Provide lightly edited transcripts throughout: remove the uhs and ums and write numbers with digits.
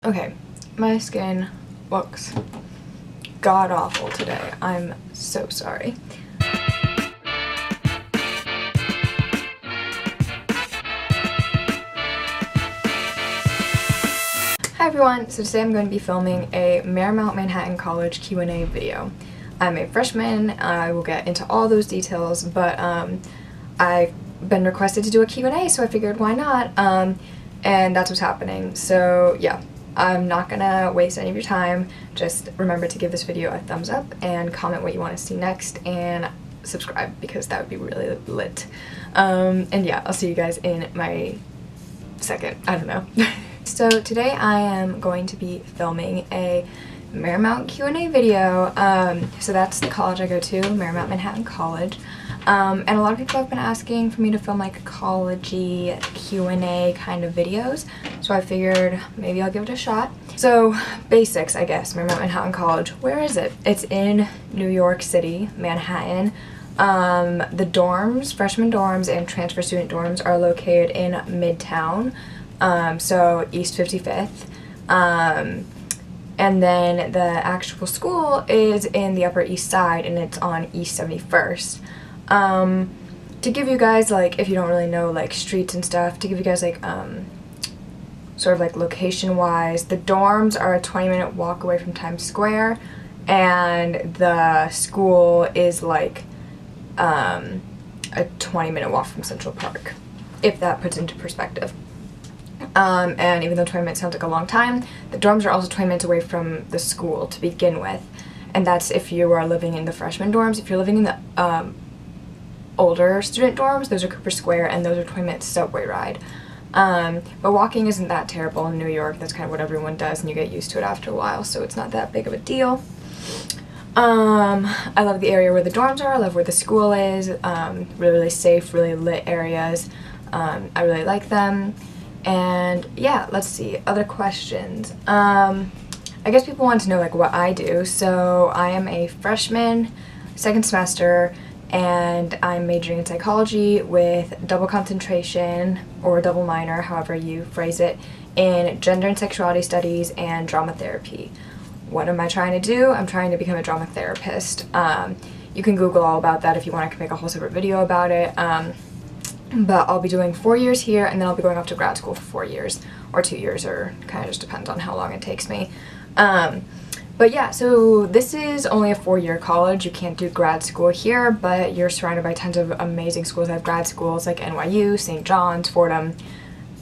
Okay, my skin looks god-awful today. I'm so sorry. Hi everyone, so today I'm going to be filming a Marymount Manhattan College Q&A video. I'm a freshman, I will get into all those details, but I've been requested to do a Q&A, so I figured why not, and that's what's happening. So yeah, I'm not gonna waste any of your time. Just remember to give this video a thumbs up and comment what you want to see next and subscribe because that would be really lit. And yeah, I'll see you guys in my second, I don't know. So today I am going to be filming a Marymount Q&A video. So that's the college I go to, Marymount Manhattan College. And a lot of people have been asking for me to film like college-y Q&A kind of videos, so I figured maybe I'll give it a shot. So basics, I guess. Marymount Manhattan College. Where is it? It's in New York City, Manhattan. The dorms, freshman dorms and transfer student dorms are located in Midtown, so East 55th. And then the actual school is in the Upper East Side and it's on East 71st. To give you guys, like, if you don't really know, like, streets and stuff, to give you guys, like, sort of, like, location-wise, the dorms are a 20-minute walk away from Times Square, and the school is, like, a 20-minute walk from Central Park, if that puts into perspective. And even though 20 minutes sounds like a long time, the dorms are also 20 minutes away from the school to begin with, and that's if you are living in the freshman dorms. If you're living in the, older student dorms, those are Cooper Square, and those are 20-minute subway ride. But walking isn't that terrible in New York. That's kind of what everyone does, and you get used to it after a while, so it's not that big of a deal. I love the area where the dorms are. I love where the school is. Really, really safe, really lit areas. I really like them. And yeah, let's see, other questions. I guess people want to know like what I do. So I am a freshman, second semester, and I'm majoring in psychology with double concentration, or double minor, however you phrase it, in gender and sexuality studies and drama therapy. What am I trying to do? I'm trying to become a drama therapist. You can Google all about that if you want. I can make a whole separate video about it. But I'll be doing 4 years here, and then I'll be going off to grad school for 4 years, or 2 years, or kind of just depends on how long it takes me. But yeah, so this is only a 4-year college. You can't do grad school here, but you're surrounded by tons of amazing schools that have grad schools like NYU, St. John's, Fordham.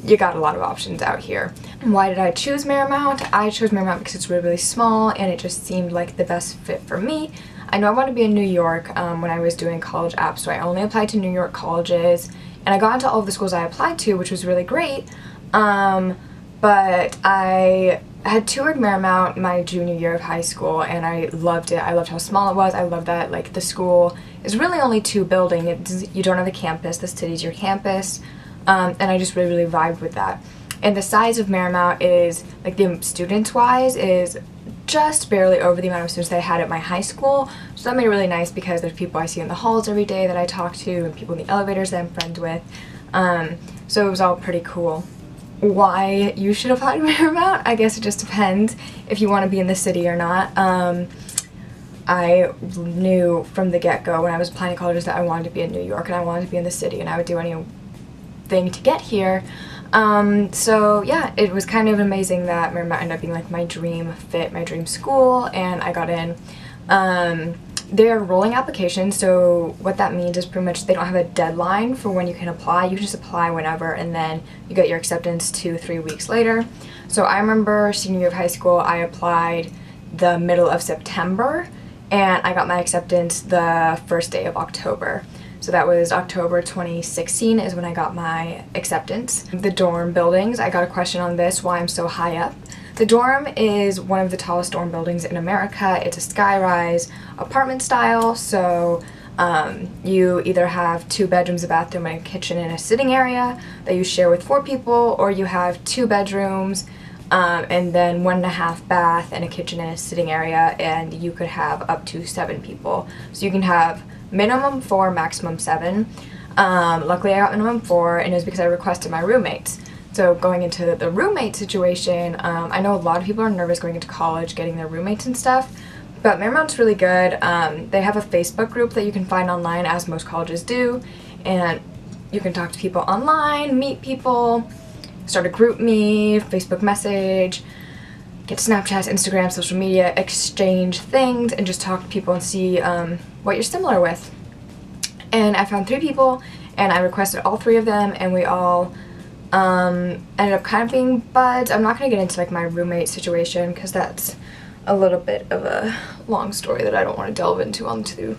You got a lot of options out here. Why did I choose Marymount? I chose Marymount because it's really, really small, and it just seemed like the best fit for me. I know I want to be in New York when I was doing college apps, so I only applied to New York colleges, and I got into all of the schools I applied to, which was really great. But I had toured Marymount my junior year of high school, and I loved it. I loved how small it was. I loved that, like, the school is really only 2 buildings. You don't have a campus. The city's your campus, and I just really, really vibed with that. And the size of Marymount is, like, the students-wise, is just barely over the amount of students that I had at my high school, so that made it really nice because there's people I see in the halls every day that I talk to, and people in the elevators that I'm friends with, so it was all pretty cool. Why you should apply to Marymount? I guess it just depends if you want to be in the city or not. I knew from the get-go when I was applying to colleges that I wanted to be in New York, and I wanted to be in the city, and I would do anything to get here. So yeah, it was kind of amazing that Marymount ended up being like my dream fit, my dream school, and I got in. They're rolling applications, so what that means is pretty much they don't have a deadline for when you can apply. You just apply whenever, and then you get your acceptance 2-3 weeks later. So I remember senior year of high school, I applied the middle of September, and I got my acceptance the first day of October. So that was October 2016 is when I got my acceptance. The dorm buildings, I got a question on this, why I'm so high up. The dorm is one of the tallest dorm buildings in America. It's a skyrise apartment style, so you either have 2 bedrooms, a bathroom, and a kitchen and a sitting area that you share with 4 people, or you have 2 bedrooms and then 1.5 bath and a kitchen and a sitting area, and you could have up to 7 people. So you can have minimum 4, maximum 7. Luckily I got minimum 4, and it was because I requested my roommates. So going into the roommate situation, I know a lot of people are nervous going into college, getting their roommates and stuff, but Marymount's really good. They have a Facebook group that you can find online, as most colleges do, and you can talk to people online, meet people, start a group me, Facebook message, get Snapchats, Instagram, social media, exchange things, and just talk to people and see what you're similar with. And I found 3 people, and I requested all 3 of them, and we all ended up kind of being buds. I'm not going to get into like my roommate situation because that's a little bit of a long story that I don't want to delve into onto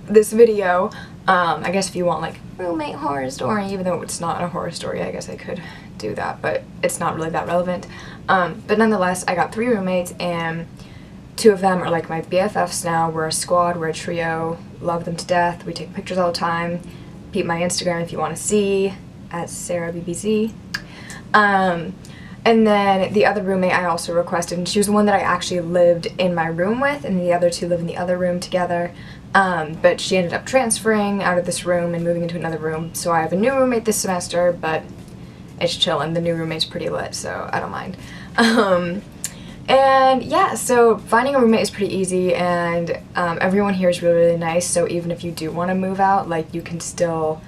this video. I guess if you want like roommate horror story, even though it's not a horror story, I guess I could do that, but it's not really that relevant. But nonetheless, I got 3 roommates, and 2 of them are like my BFFs now. We're a squad, we're a trio, love them to death. We take pictures all the time. Peep my Instagram if you want to see, at SarahBBZ. And then the other roommate I also requested, and she was the one that I actually lived in my room with, and the other 2 live in the other room together. But she ended up transferring out of this room and moving into another room, so I have a new roommate this semester, but it's chillin'. The new roommate's pretty lit, so I don't mind. And yeah, so finding a roommate is pretty easy, and everyone here is really, really nice, so even if you do want to move out, like, you can still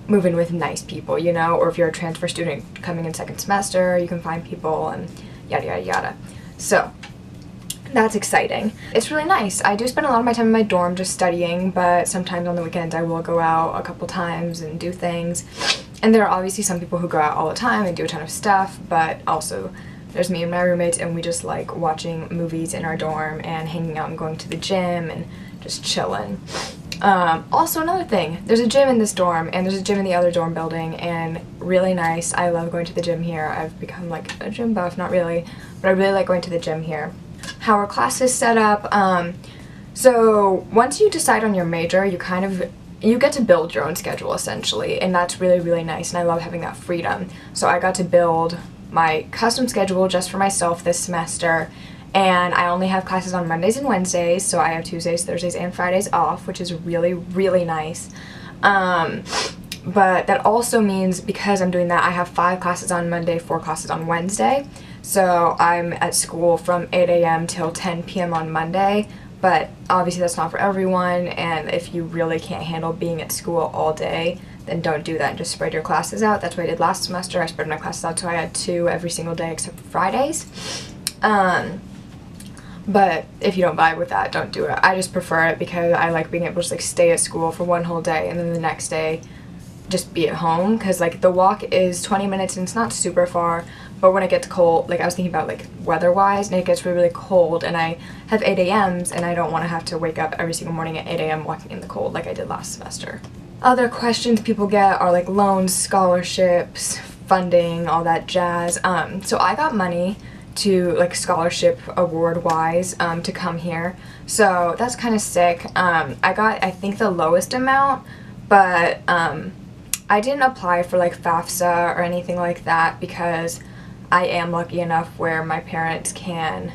move in with nice people, you know, or if you're a transfer student coming in second semester, you can find people and yada yada yada. So that's exciting. It's really nice. I do spend a lot of my time in my dorm just studying, but sometimes on the weekends I will go out a couple times and do things. And there are obviously some people who go out all the time and do a ton of stuff, but also there's me and my roommates, and we just like watching movies in our dorm and hanging out and going to the gym and just chilling. Also another thing, there's a gym in this dorm, and there's a gym in the other dorm building, and really nice. I love going to the gym here. I've become like a gym buff, not really, but I really like going to the gym here. How are classes set up? So once you decide on your major, you get to build your own schedule essentially, and that's really, really nice, and I love having that freedom. So I got to build my custom schedule just for myself this semester, and I only have classes on Mondays and Wednesdays, so I have Tuesdays, Thursdays, and Fridays off, which is really, really nice. But that also means, because I'm doing that, I have 5 classes on Monday, 4 classes on Wednesday. So I'm at school from 8 a.m. till 10 p.m. on Monday, but obviously that's not for everyone, and if you really can't handle being at school all day, then don't do that and just spread your classes out. That's what I did last semester. I spread my classes out, so I had 2 every single day except for Fridays. But if you don't vibe with that, don't do it. I just prefer it because I like being able to just like stay at school for one whole day and then the next day just be at home, because like the walk is 20 minutes and it's not super far, but when it gets cold, like I was thinking about like weather-wise, and it gets really, really cold, and I have 8 a.m.s and I don't want to have to wake up every single morning at 8 a.m. walking in the cold like I did last semester. Other questions people get are like loans, scholarships, funding, all that jazz. So I got money to like scholarship award wise to come here, so that's kind of sick. I got, I think, the lowest amount, but I didn't apply for like FAFSA or anything like that because I am lucky enough where my parents can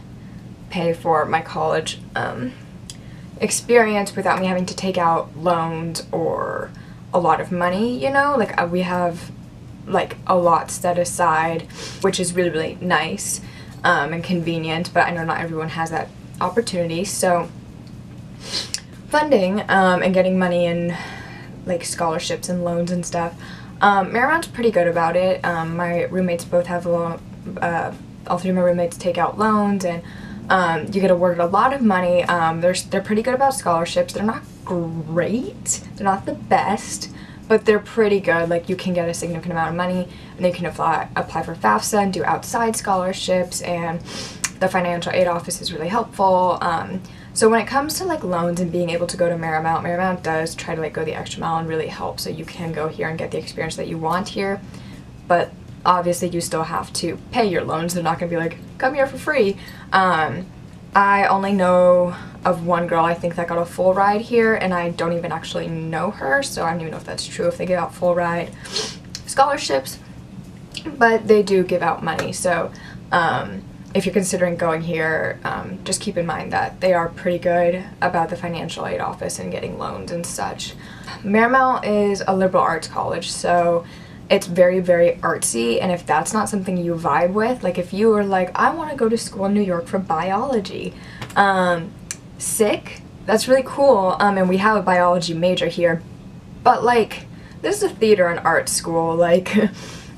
pay for my college experience without me having to take out loans or a lot of money, you know, like we have like a lot set aside, which is really, really nice and convenient, but I know not everyone has that opportunity. So funding and getting money and like scholarships and loans and stuff, Marymount's pretty good about it. My roommates both have all 3 of my roommates take out loans, and you get awarded a lot of money. They're pretty good about scholarships. They're not great, they're not the best, but they're pretty good. Like, you can get a significant amount of money, and then you can apply for FAFSA and do outside scholarships, and the financial aid office is really helpful. So when it comes to like loans and being able to go to Marymount does try to like go the extra mile and really help, so you can go here and get the experience that you want here, but obviously you still have to pay your loans. They're not gonna be like, come here for free. I only know of one girl, I think, that got a full ride here, and I don't even actually know her, so I don't even know if that's true, if they give out full ride scholarships, but they do give out money. So if you're considering going here, just keep in mind that they are pretty good about the financial aid office and getting loans and such. Marymount is a liberal arts college, so it's very, very artsy, and if that's not something you vibe with, like if you were like, I want to go to school in New York for biology, sick, that's really cool, and we have a biology major here, but like, this is a theater and art school, like,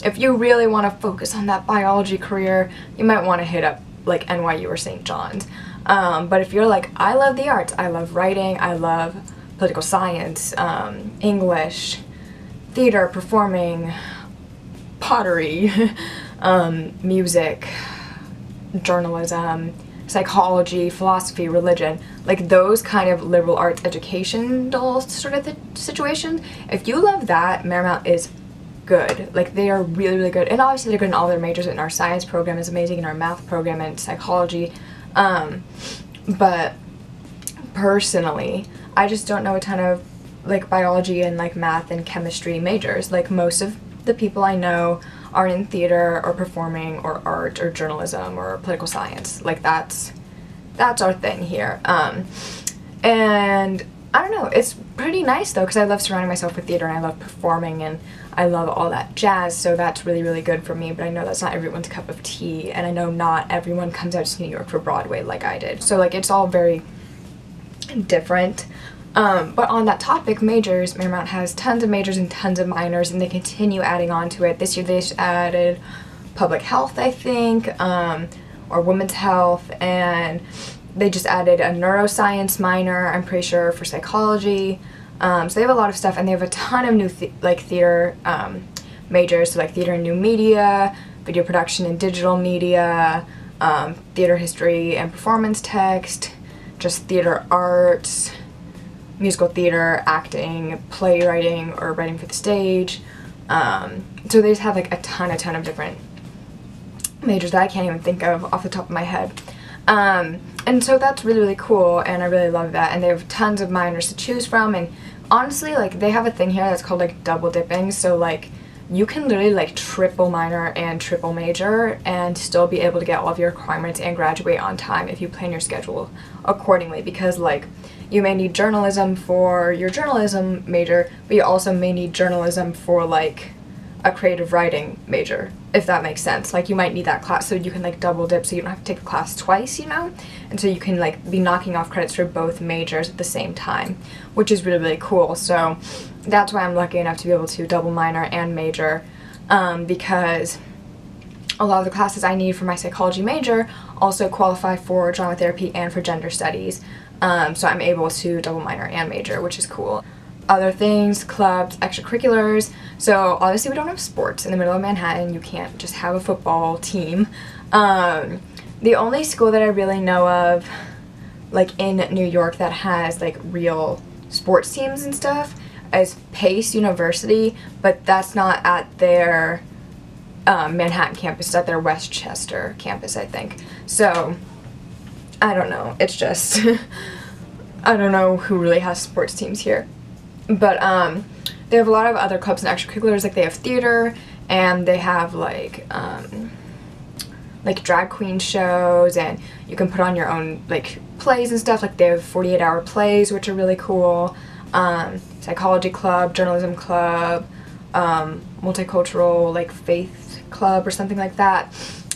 if you really want to focus on that biology career, you might want to hit up like NYU or St. John's, but if you're like, I love the arts, I love writing, I love political science, English, theater, performing, pottery, music, journalism, psychology, philosophy, religion, like those kind of liberal arts educational sort of situations, if you love that, Marymount is good. Like, they are really, really good. And obviously they're good in all their majors, and our science program is amazing, and our math program and psychology. But personally, I just don't know a ton of like biology and like math and chemistry majors. Like, most of the people I know are in theater or performing or art or journalism or political science. Like, that's our thing here. And I don't know, it's pretty nice though, because I love surrounding myself with theater, and I love performing, and I love all that jazz, so that's really, really good for me. But I know that's not everyone's cup of tea, and I know not everyone comes out to New York for Broadway like I did. So like, it's all very different. But on that topic, majors, Marymount has tons of majors and tons of minors, and they continue adding on to it. This year they just added public health, I think, or women's health, and they just added a neuroscience minor, I'm pretty sure, for psychology. So they have a lot of stuff, and they have a ton of new theater majors, so like theater and new media, video production and digital media, theater history and performance text, just theater arts, musical theater, acting, playwriting, or writing for the stage. So they just have like a ton of different majors that I can't even think of off the top of my head. And so that's really, really cool, and I really love that. And they have tons of minors to choose from, and honestly, like, they have a thing here that's called like double dipping, so like, you can literally like triple minor and triple major and still be able to get all of your requirements and graduate on time if you plan your schedule accordingly, because like, you may need journalism for your journalism major, but you also may need journalism for like a creative writing major, if that makes sense. Like, you might need that class, so you can like double dip, so you don't have to take the class twice, you know? And so you can like be knocking off credits for both majors at the same time, which is really, really cool. So that's why I'm lucky enough to be able to double minor and major, because a lot of the classes I need for my psychology major also qualify for drama therapy and for gender studies. So I'm able to double minor and major, which is cool. Other things, clubs, extracurriculars. So obviously we don't have sports in the middle of Manhattan. You can't just have a football team. The only school that I really know of, like in New York, that has like real sports teams and stuff is Pace University, but that's not at their Manhattan campus. It's at their Westchester campus, I think. So I don't know. It's just I don't know who really has sports teams here. But they have a lot of other clubs and extracurriculars. Like, they have theater, and they have like drag queen shows, and you can put on your own like plays and stuff. Like, they have 48-hour plays, which are really cool. Psychology club, journalism club, multicultural like faith club or something like that.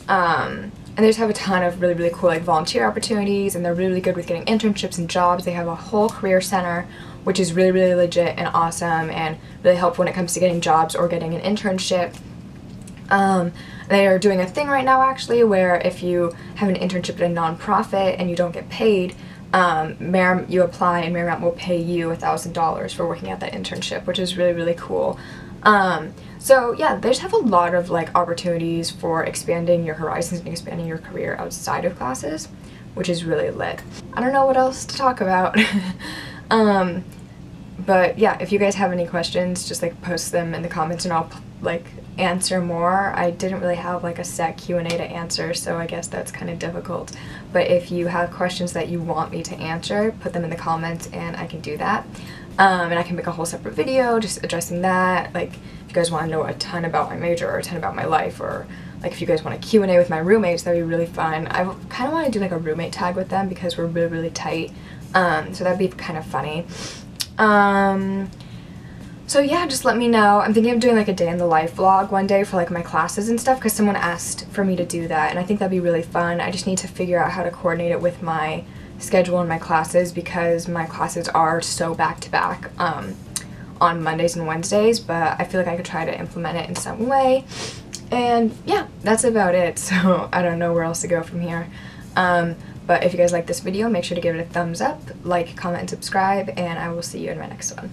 And they just have a ton of really, really cool like volunteer opportunities, and they're really, really good with getting internships and jobs. They have a whole career center, which is really, really legit and awesome, and really helpful when it comes to getting jobs or getting an internship. They are doing a thing right now, actually, where if you have an internship at a nonprofit and you don't get paid, you apply and Marymount will pay you $1,000 for working at that internship, which is really, really cool. So yeah, they just have a lot of like opportunities for expanding your horizons and expanding your career outside of classes, which is really lit. I don't know what else to talk about. But yeah, if you guys have any questions, just like post them in the comments and I'll like answer more. I didn't really have like a set Q&A to answer, so I guess that's kind of difficult. But if you have questions that you want me to answer, put them in the comments and I can do that. And I can make a whole separate video just addressing that. Like, if you guys want to know a ton about my major or a ton about my life, or like if you guys want a Q&A with my roommates, that'd be really fun. I kind of want to do like a roommate tag with them because we're really, really tight. So that'd be kind of funny. So So yeah, just let me know. I'm thinking of doing like a day in the life vlog one day for like my classes and stuff, because someone asked for me to do that, and I think that'd be really fun. I just need to figure out how to coordinate it with my schedule and my classes, because my classes are so back to back on Mondays and Wednesdays, but I feel like I could try to implement it in some way. And yeah, that's about it. So I don't know where else to go from here. But if you guys like this video, make sure to give it a thumbs up, like, comment, and subscribe, and I will see you in my next one.